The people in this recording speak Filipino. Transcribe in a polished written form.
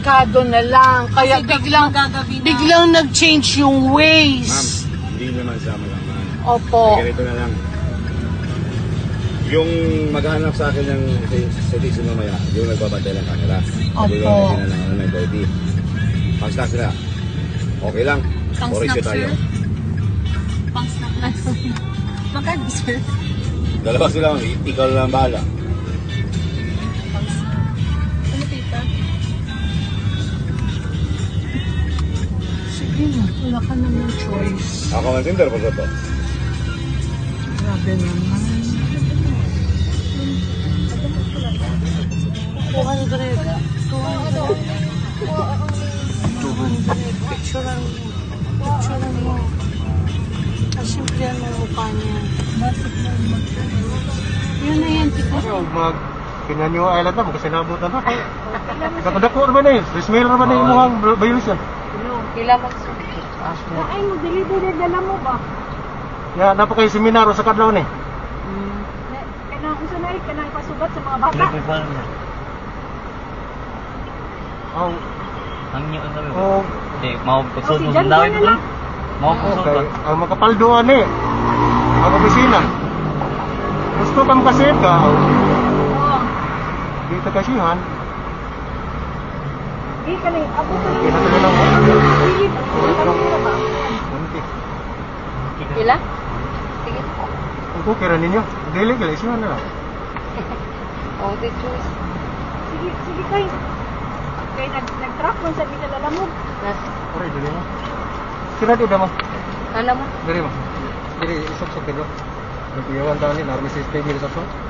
delikado na lang. Kaya Kasi biglang nag-change yung Ma'am, ways. hindi naman sa malaman. Opo. Ganito na lang. Yung maghanap sa akin ng citizen mamaya, yung nagbabantay ng camera. Sabi ko Opo. na ng 9:30. Pang-snack sila. Okay lang. O resyo tayo. Pang-snack na. Magkano, sir? Dalawa sila, ikaw lang bahala. Ano, tita? Sige na, wala ka naman choice. Ako ang tinder po to. Grabe naman. 200. 200. Picturean mo. Picturean mo. Kasimplihan mo mukha niya. Yun na yan, tita. Kinanyo island na, kasi nabutan na. Nakadako naman na yun. Rismail naman na yung mukhang violation. Kailan mag-sir? Ay, mo delivery dala mo ba? Ya, napakay seminaro sa kadlaw ni. Kanang usanay kanang pasugat sa mga bata. Oh, Ang nyo ano yun? oh, Hindi, maupugsod Kasi mo dyan sa dawin na ko. lang. Maupugsod okay. ba? Ang makapalduan ni. Ang opisina. Gusto kang kasip ka. Oo. Dito kasihan. Di kanay abot ka Kaya natuloy lang mo. Dili ba? ba? Munti. Kila? Sige. Ang kukira ninyo. Dili, kalisihan na lang. Oh, the choice. Sige, sige kay. Kay nag-truck man sa minalamog. Pare, dili mo. Sira di mo. Alam mo? Dili mo. Dili, isok-sok dito. Nagpiyawan tayo ni, narmi sa stay sa so.